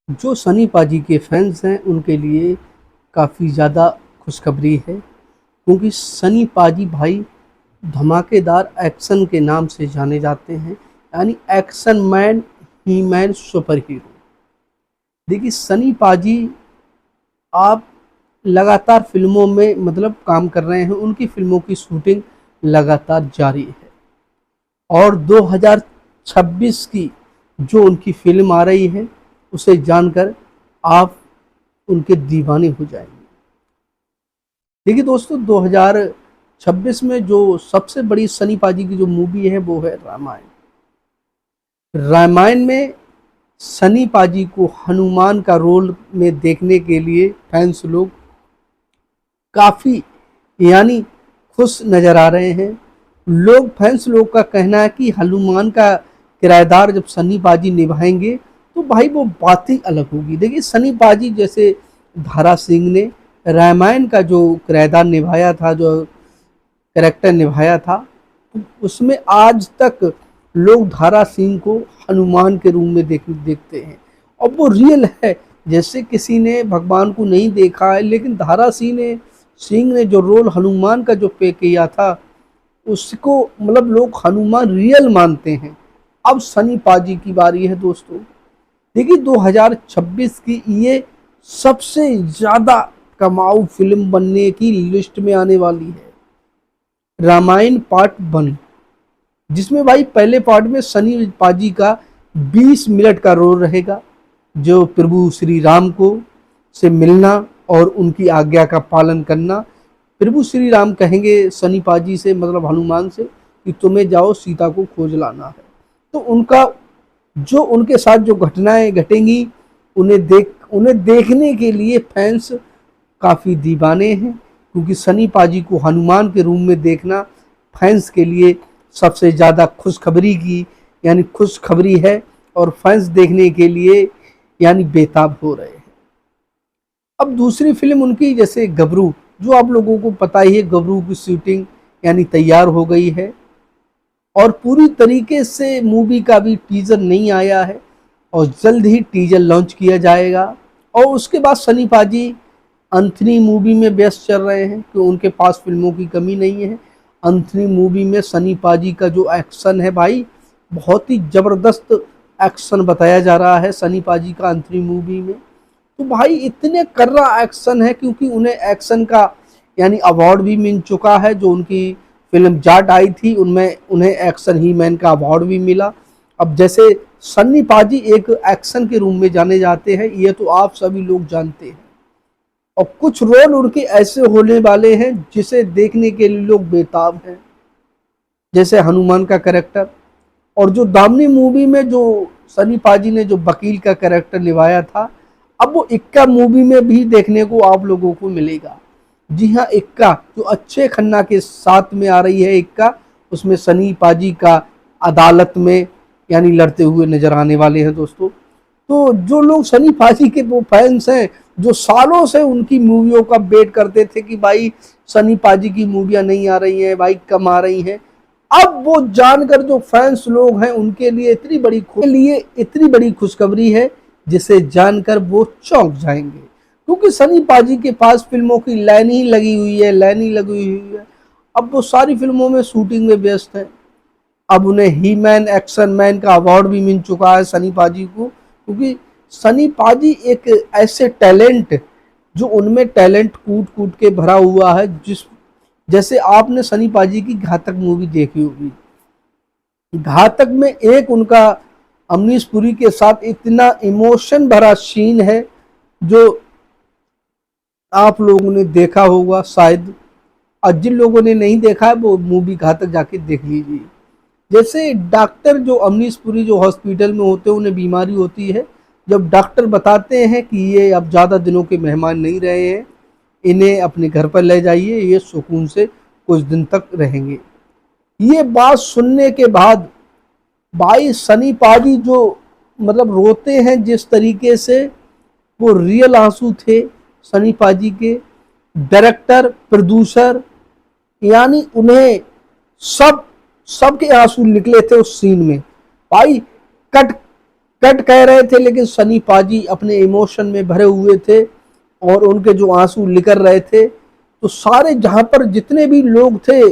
जो सनी पाजी के फैंस हैं उनके लिए काफ़ी ज़्यादा खुशखबरी है, क्योंकि सनी पाजी भाई धमाकेदार एक्शन के नाम से जाने जाते हैं, यानी एक्शन मैन, ही मैन, सुपर हीरो। देखिए सनी पाजी आप लगातार फिल्मों में मतलब काम कर रहे हैं, उनकी फिल्मों की शूटिंग लगातार जारी है और 2026 की जो उनकी फिल्म आ रही है उसे जानकर आप उनके दीवाने हो जाएंगे। देखिए दोस्तों, 2026 में जो सबसे बड़ी सनी पाजी की जो मूवी है वो है रामायण। रामायण में सनी पाजी को हनुमान का रोल में देखने के लिए फैंस लोग काफ़ी यानी खुश नज़र आ रहे हैं। फैंस लोग का कहना है कि हनुमान का किरदार जब सनी पाजी निभाएंगे तो भाई वो बात ही अलग होगी। देखिए सनी पाजी जैसे धारा सिंह ने रामायण का जो किरदार निभाया था, जो कैरेक्टर निभाया था, तो उसमें आज तक लोग धारा सिंह को हनुमान के रूप में देखते हैं और वो रियल है। जैसे किसी ने भगवान को नहीं देखा है, लेकिन धारा सिंह ने जो रोल हनुमान का जो पे किया था उसको मतलब लोग हनुमान रियल मानते हैं। अब सनी पाजी की बारी है दोस्तों। देखिए 2026 की ये सबसे ज्यादा कमाऊ फिल्म बनने की लिस्ट में आने वाली है रामायण पार्ट 1, जिसमें भाई पहले पार्ट में सनी पाजी का 20 मिनट का रोल रहेगा, जो प्रभु श्री राम को से मिलना और उनकी आज्ञा का पालन करना। प्रभु श्री राम कहेंगे सनी पाजी से मतलब हनुमान से कि तुम्हें जाओ सीता को खोज लाना है। तो जो उनके साथ जो घटनाएं घटेंगी उन्हें देखने के लिए फैंस काफ़ी दीवाने हैं, क्योंकि सनी पाजी को हनुमान के रूम में देखना फैंस के लिए सबसे ज़्यादा खुशखबरी है और फैंस देखने के लिए यानी बेताब हो रहे हैं। अब दूसरी फिल्म उनकी जैसे गबरू, जो आप लोगों को पता ही है, गबरू की शूटिंग यानी तैयार हो गई है और पूरी तरीके से मूवी का भी टीजर नहीं आया है और जल्द ही टीजर लॉन्च किया जाएगा। और उसके बाद सनी पाजी अंथनी मूवी में व्यस्त चल रहे हैं कि उनके पास फिल्मों की कमी नहीं है। अंथनी मूवी में सनी पाजी का जो एक्शन है भाई, बहुत ही ज़बरदस्त एक्शन बताया जा रहा है सनी पाजी का अंथनी मूवी में। तो भाई इतने कर्रा एक्शन है, क्योंकि उन्हें एक्शन का यानी अवार्ड भी मिल चुका है। जो उनकी फिल्म जाट आई थी उनमें उन्हें एक्शन ही मैन का अवार्ड भी मिला। अब जैसे सन्नी पाजी एक एक्शन के रूम में जाने जाते हैं, ये तो आप सभी लोग जानते हैं, और कुछ रोल उनके ऐसे होने वाले हैं जिसे देखने के लिए लोग बेताब हैं, जैसे हनुमान का कैरेक्टर। और जो दामनी मूवी में जो सनी पाजी ने जो वकील का कैरेक्टर निभाया था, अब वो इक्का मूवी में भी देखने को आप लोगों को मिलेगा। जी हाँ, इक्का जो अक्षय खन्ना के साथ में आ रही है इक्का, उसमें सनी पाजी का अदालत में यानी लड़ते हुए नजर आने वाले हैं दोस्तों। तो जो लोग सनी पाजी के वो फैंस हैं जो सालों से उनकी मूवियों का वेट करते थे कि भाई सनी पाजी की मूवियां नहीं आ रही हैं, भाई कम आ रही हैं, अब वो जानकर जो फैंस लोग हैं उनके लिए इतनी बड़ी खुशखबरी है जिसे जानकर वो चौंक जाएंगे, क्योंकि सनी पाजी के पास फिल्मों की लाइन ही लगी हुई है। अब वो सारी फिल्मों में शूटिंग में व्यस्त है। अब उन्हें ही मैन एक्शन मैन का अवार्ड भी मिल चुका है सनी पाजी को, क्योंकि सनी पाजी एक ऐसे टैलेंट जो उनमें टैलेंट कूट कूट के भरा हुआ है। जैसे आपने सनी पाजी की घातक मूवी देखी होगी, घातक में एक उनका अमरीश पुरी के साथ इतना इमोशन भरा सीन है जो आप लोगों ने देखा होगा शायद, और जिन लोगों ने नहीं देखा है वो मूवी घातक जाके देख लीजिए। जैसे डॉक्टर जो अमरीश पुरी जो हॉस्पिटल में होते हैं, उन्हें बीमारी होती है, जब डॉक्टर बताते हैं कि ये अब ज़्यादा दिनों के मेहमान नहीं रहे हैं, इन्हें अपने घर पर ले जाइए, ये सुकून से कुछ दिन तक रहेंगे। ये बात सुनने के बाद भाई सनी पाजी जो मतलब रोते हैं जिस तरीके से, वो रियल आंसू थे सनी पाजी के। डायरेक्टर, प्रोड्यूसर यानी उन्हें सबके आंसू निकले थे उस सीन में भाई। कट कट कह रहे थे, लेकिन सनी पाजी अपने इमोशन में भरे हुए थे और उनके जो आंसू निकल रहे थे। तो सारे जहां पर जितने भी लोग थे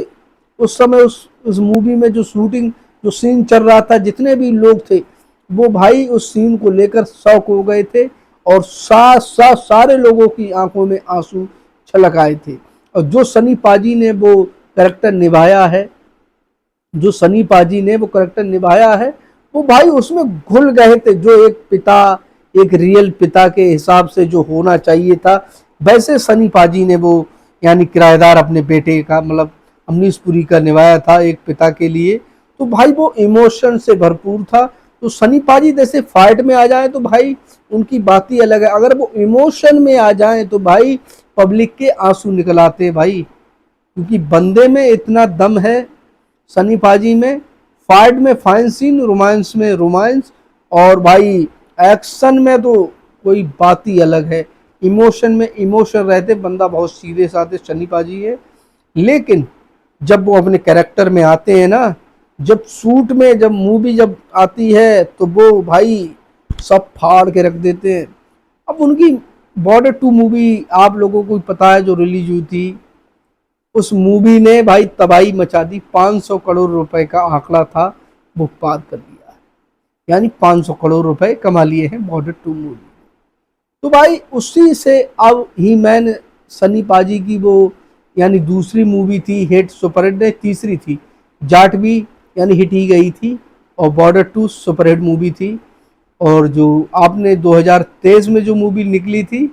उस समय, उस मूवी में जो शूटिंग, जो सीन चल रहा था, जितने भी लोग थे वो भाई उस सीन को लेकर शौक हो गए थे और साथ साथ सारे लोगों की आंखों में आंसू छलक आए थे। और जो सनी पाजी ने वो कैरेक्टर निभाया है, जो सनी पाजी ने वो कैरेक्टर निभाया है, वो भाई उसमें घुल गए थे। जो एक पिता, एक रियल पिता के हिसाब से जो होना चाहिए था, वैसे सनी पाजी ने वो यानी किराएदार अपने बेटे का, मतलब अमरीश पुरी का निभाया था एक पिता के लिए। तो भाई वो इमोशन से भरपूर था। तो सनी पाजी जैसे फाइट में आ जाए तो भाई उनकी बात ही अलग है, अगर वो इमोशन में आ जाए तो भाई पब्लिक के आंसू निकल आते भाई, क्योंकि बंदे में इतना दम है सनी पाजी में। फाइट में फाइन सीन, रोमांस में रोमांस, और भाई एक्शन में तो कोई बात ही अलग है। इमोशन में इमोशन रहते, बंदा बहुत सीधे साधे सनी पाजी है। लेकिन जब वो अपने कैरेक्टर में आते हैं ना, जब शूट में, जब मूवी जब आती है तो वो भाई सब फाड़ के रख देते हैं। अब उनकी बॉर्डर 2 मूवी आप लोगों को पता है जो रिलीज हुई थी, उस मूवी ने भाई तबाही मचा दी। 500 करोड़ रुपए का आंकड़ा था, वो पार कर दिया है, यानी 500 करोड़ रुपए कमा लिए हैं बॉर्डर 2 मूवी। तो भाई उसी से अब ही मैन, सनी पाजी की वो यानी दूसरी मूवी थी हिट, सुपरहिट नहीं, तीसरी थी जाट भी यानी हिट ही गई थी, और बॉर्डर 2 सुपरहिट मूवी थी। और जो आपने 2023 में जो मूवी निकली थी,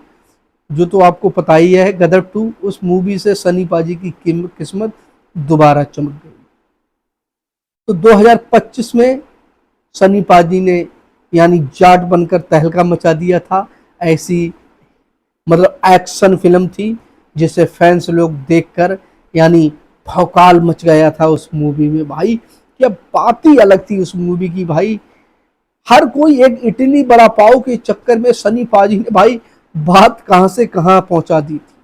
जो तो आपको पता ही है, गदर 2, उस मूवी से सनी पाजी की किस्मत दोबारा चमक गई। तो 2025 में सनी पाजी ने यानी जाट बनकर तहलका मचा दिया था। ऐसी मतलब एक्शन फिल्म थी जिसे फैंस लोग देखकर यानी भौकाल मच गया था उस मूवी में। भाई क्या बात ही अलग थी उस मूवी की भाई। हर कोई एक इडली बड़ा पाव के चक्कर में सनी पाजी ने भाई बात कहां से कहां पहुंचा दी थी।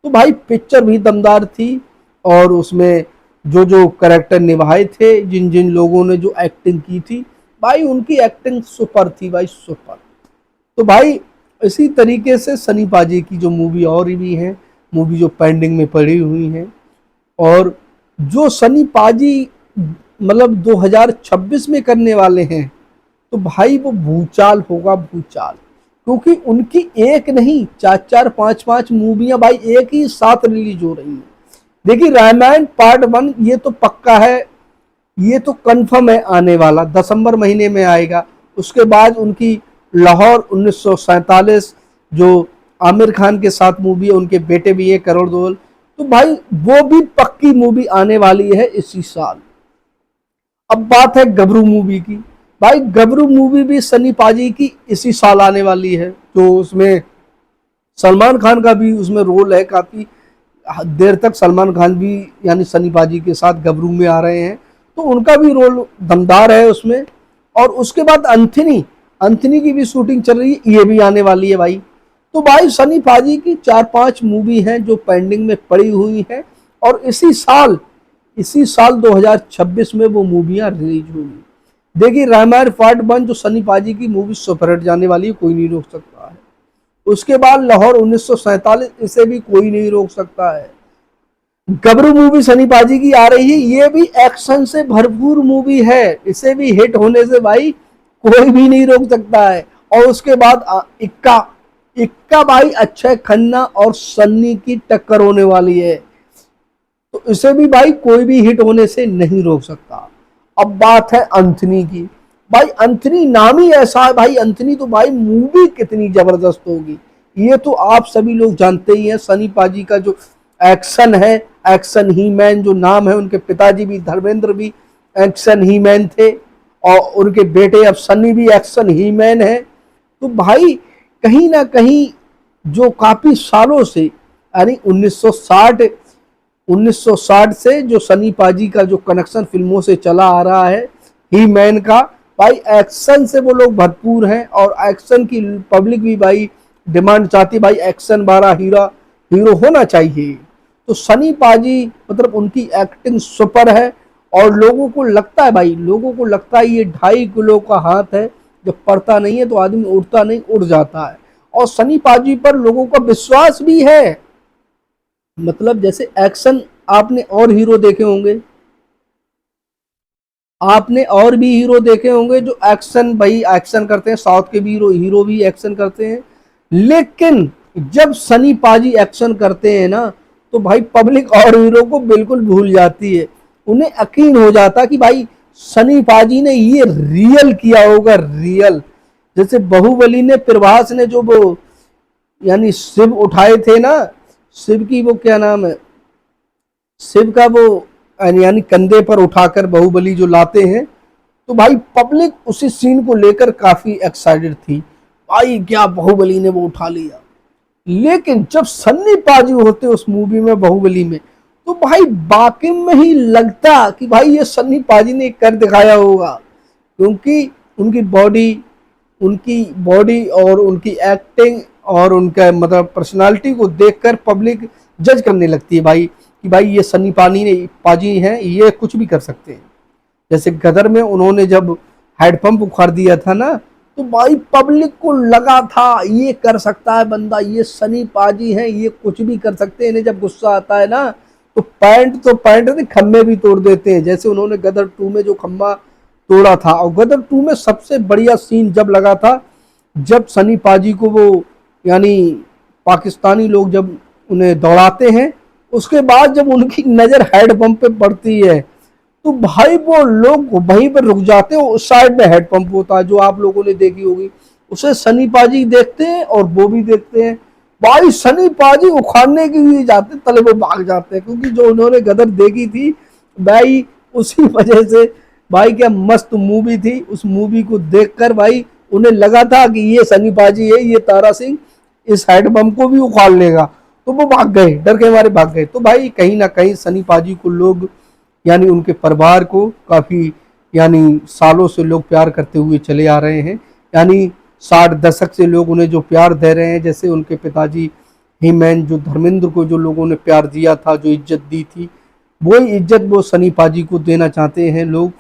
तो भाई पिक्चर भी दमदार थी, और उसमें जो जो करेक्टर निभाए थे, जिन जिन लोगों ने जो एक्टिंग की थी, भाई उनकी एक्टिंग सुपर थी भाई, सुपर। तो भाई इसी तरीके से सनी पाजी की जो मूवी और भी हैं, मूवी जो पेंडिंग में पड़ी हुई हैं, और जो सनी पाजी मतलब 2026 में करने वाले हैं, तो भाई वो भूचाल होगा, भूचाल। क्योंकि उनकी एक नहीं, चार चार पांच पांच मूवियां भाई एक ही साथ रिलीज हो रही हैं। देखिए रामायण पार्ट 1 ये तो पक्का है, ये तो कंफर्म है आने वाला, दिसंबर महीने में आएगा। उसके बाद उनकी लाहौर 1947 जो आमिर खान के साथ मूवी है, उनके बेटे भी है करोड़ देओल, तो भाई वो भी पक्की मूवी आने वाली है इसी साल। अब बात है गबरू मूवी की। भाई गबरू मूवी भी सनी पाजी की इसी साल आने वाली है, तो उसमें सलमान खान का भी उसमें रोल है। काफी देर तक सलमान खान भी यानी सनी पाजी के साथ गबरू में आ रहे हैं, तो उनका भी रोल दमदार है उसमें। और उसके बाद अंथनी, अंथनी की भी शूटिंग चल रही है, ये भी आने वाली है भाई। तो भाई सनी पाजी की 4-5 मूवी हैं जो पेंडिंग में पड़ी हुई हैं, और इसी साल 2026 में वो मूवियां रिलीज होंगी। देखिए रामायण पार्ट 1 जो सनी पाजी की मूवी सुपरहिट जाने वाली है, कोई नहीं रोक सकता है। उसके बाद लाहौर 1947, इसे भी कोई नहीं रोक सकता है। गबरू मूवी सनी पाजी की आ रही है, ये भी एक्शन से भरपूर मूवी है, इसे भी हिट होने से भाई कोई भी नहीं रोक सकता है। और उसके बाद इक्का, इक्का भाई अक्षय खन्ना और सन्नी की टक्कर होने वाली है, तो इसे भी भाई कोई भी हिट होने से नहीं रोक सकता। अब बात है अंथनी की। भाई अंथनी नाम ही ऐसा है भाई, अंथनी तो भाई मूवी कितनी जबरदस्त होगी ये तो आप सभी लोग जानते ही हैं। सनी पाजी का जो एक्शन है, एक्शन ही मैन जो नाम है, उनके पिताजी भी धर्मेंद्र भी एक्शन ही मैन थे, और उनके बेटे अब सनी भी एक्शन ही मैन है। तो भाई कहीं ना कहीं जो काफी सालों से यानी 1960 से जो सनी पाजी का जो कनेक्शन फिल्मों से चला आ रहा है ही मैन का, भाई एक्शन से वो लोग भरपूर हैं, और एक्शन की पब्लिक भी भाई डिमांड चाहती है, भाई एक्शन वाला हीरो होना चाहिए। तो सनी पाजी मतलब उनकी एक्टिंग सुपर है, और लोगों को लगता है भाई, लोगों को लगता है ये 2.5 किलो का हाथ है, जब पढ़ता नहीं है तो आदमी उड़ता नहीं, उड़ जाता है। और सनी पाजी पर लोगों का विश्वास भी है। मतलब जैसे एक्शन आपने और हीरो देखे होंगे, आपने और भी हीरो देखे होंगे जो एक्शन भाई एक्शन करते हैं, साउथ के भी हीरो भी एक्शन करते हैं, लेकिन जब सनी पाजी एक्शन करते हैं ना तो भाई पब्लिक और हीरो को बिल्कुल भूल जाती है। उन्हें यकीन हो जाता कि भाई सनी पाजी ने ये रियल किया होगा, रियल। जैसे बाहुबली ने प्रभास ने जो वो यानी शिव उठाए थे ना, शिव की वो क्या नाम है, शिव का वो यानी कंधे पर उठाकर बाहुबली जो लाते हैं, तो भाई पब्लिक उसी सीन को लेकर काफी एक्साइटेड थी, भाई क्या बाहुबली ने वो उठा लिया। लेकिन जब सन्नी पाजी होते उस मूवी में बाहुबली में, तो भाई बाकी में ही लगता कि भाई ये सन्नी पाजी ने कर दिखाया होगा, क्योंकि उनकी बॉडी और उनकी एक्टिंग और उनका मतलब पर्सनालिटी को देखकर पब्लिक जज करने लगती है भाई कि भाई ये सन्नी पाजी हैं, ये कुछ भी कर सकते हैं। जैसे गदर में उन्होंने जब हैंडपंप उखाड़ दिया था ना, तो भाई पब्लिक को लगा था ये कर सकता है बंदा, ये सनी पाजी हैं, ये कुछ भी कर सकते हैं। इन्हें जब गुस्सा आता है ना तो पैंट नहीं खम्भे भी तोड़ देते हैं। जैसे उन्होंने गदर 2 में जो खम्भा तोड़ा था, और गदर 2 में सबसे बढ़िया सीन जब लगा था जब सनी पाजी को वो यानी पाकिस्तानी लोग जब उन्हें दौड़ाते हैं, उसके बाद जब उनकी नजर हेडपंप पे पड़ती है तो भाई वो लोग वहीं पर रुक जाते हैं। उस साइड में हेडपंप होता है जो आप लोगों ने देखी होगी, उसे सनी पाजी देखते हैं और वो भी देखते हैं। भाई सनी पाजी उखाड़ने के लिए जाते, तले पे भाग जाते हैं, क्योंकि जो उन्होंने गदर देखी थी भाई उसी वजह से भाई क्या मस्त मूवी थी। उस मूवी को देखकर भाई उन्हें लगा था कि ये सनी पाजी है, ये तारा सिंह इस हेडपंप को भी उखाड़ लेगा, तो वो भाग गए, डर के मारे भाग गए। तो भाई कहीं ना कहीं सनी पाजी को लोग यानी उनके परिवार को काफ़ी यानी सालों से लोग प्यार करते हुए चले आ रहे हैं। यानी 60 दशक से लोग उन्हें जो प्यार दे रहे हैं, जैसे उनके पिताजी हीमैन जो धर्मेंद्र को जो लोगों ने प्यार दिया था, जो इज्जत दी थी, वही इज्जत वो सनी पाजी को देना चाहते हैं लोग।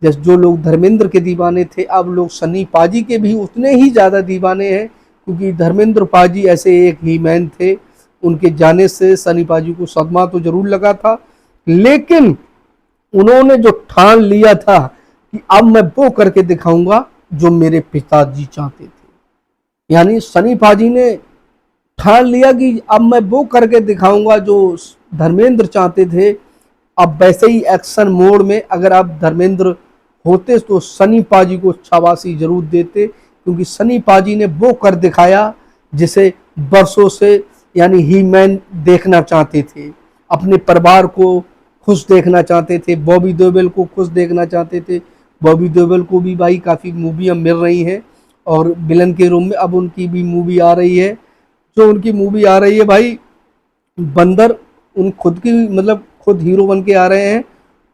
जैसे जो लोग धर्मेंद्र के दीवाने थे, अब लोग सनी पाजी के भी उतने ही ज़्यादा दीवाने हैं, क्योंकि धर्मेंद्र पाजी ऐसे एक हीमैन थे, उनके जाने से सनी पाजी को सदमा तो जरूर लगा था, लेकिन उन्होंने जो ठान लिया था कि अब मैं वो करके दिखाऊंगा जो मेरे पिताजी चाहते थे। यानी सनी पाजी ने ठान लिया कि अब मैं वो करके दिखाऊंगा जो धर्मेंद्र चाहते थे। अब वैसे ही एक्शन मोड में अगर आप धर्मेंद्र होते तो सनी पाजी को शाबाशी जरूर देते, क्योंकि सनी पाजी ने वो कर दिखाया जिसे बरसों से यानी हीमैन देखना चाहते थे, अपने परिवार को खुश देखना चाहते थे, बॉबी देओल को खुश देखना चाहते थे। बॉबी देओल को भी भाई काफ़ी मूवियाँ मिल रही हैं और विलन के रूम में अब उनकी भी मूवी आ रही है। जो उनकी मूवी आ रही है भाई बंदर, उन खुद की मतलब खुद हीरो बन के आ रहे हैं,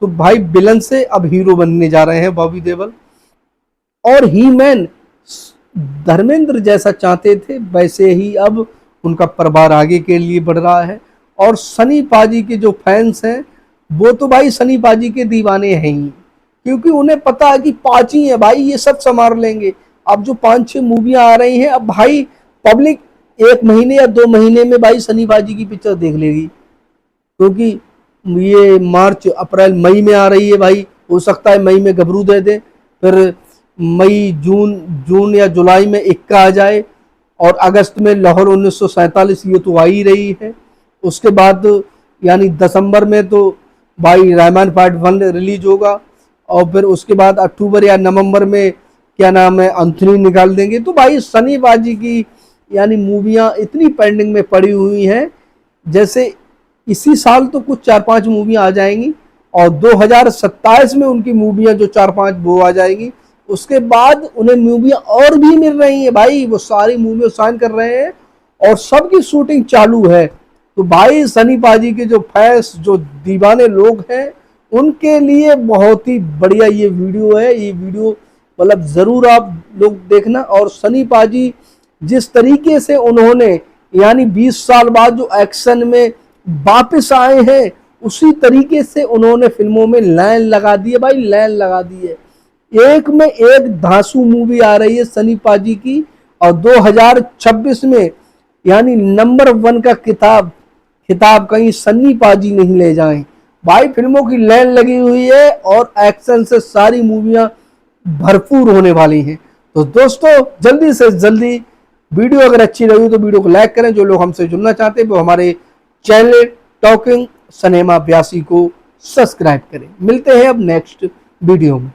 तो भाई विलन से अब हीरो बनने जा रहे हैं बॉबी देओल। और ही मैन धर्मेंद्र जैसा चाहते थे वैसे ही अब उनका परिवार आगे के लिए बढ़ रहा है। और सनी पाजी के जो फैंस हैं वो तो भाई सनी पाजी के दीवाने हैं ही, क्योंकि उन्हें पता है कि पाजी है भाई, ये सब संभाल लेंगे। अब जो 5-6 मूवियां आ रही हैं, अब भाई पब्लिक 1 महीने या 2 महीने में भाई सनी पाजी की पिक्चर देख लेगी, क्योंकि ये मार्च अप्रैल मई में आ रही है भाई। हो सकता है मई में गबरू दे दे, फिर मई जून या जुलाई में इक्का आ जाए, और अगस्त में लाहौर 1947 ये तो आ ही रही है। उसके बाद यानी दिसंबर में तो भाई रायमान पार्ट 1 रिलीज होगा, और फिर उसके बाद अक्टूबर या नवंबर में क्या नाम है अंथनी निकाल देंगे। तो भाई सनी पाजी की यानी मूवियाँ इतनी पेंडिंग में पड़ी हुई हैं, जैसे इसी साल तो कुछ 4-5 मूवियाँ आ जाएंगी, और 2027 में उनकी मूवियाँ जो 4-5 वो आ जाएंगी। उसके बाद उन्हें मूवियाँ और भी मिल रही हैं भाई, वो सारी मूवियाँ साइन कर रहे हैं और सबकी शूटिंग चालू है। तो भाई सनी पाजी के जो फैंस जो दीवाने लोग हैं उनके लिए बहुत ही बढ़िया ये वीडियो है। ये वीडियो मतलब ज़रूर आप लोग देखना। और सनी पाजी जिस तरीके से उन्होंने यानी 20 साल बाद जो एक्शन में वापस आए हैं, उसी तरीके से उन्होंने फिल्मों में लाइन लगा दी है भाई, लाइन लगा दी है। एक में एक धांसू मूवी आ रही है सनी पाजी की, और 2026 में यानी नंबर 1 का खिताब कहीं सन्नी पाजी नहीं ले जाएं। भाई फिल्मों की लाइन लगी हुई है और एक्शन से सारी मूवियां भरपूर होने वाली हैं। तो दोस्तों जल्दी से जल्दी वीडियो अगर अच्छी लगी तो वीडियो को लाइक करें। जो लोग हमसे जुड़ना चाहते हैं वो हमारे चैनल टॉकिंग सिनेमा 82 को सब्सक्राइब करें। मिलते हैं अब नेक्स्ट वीडियो में।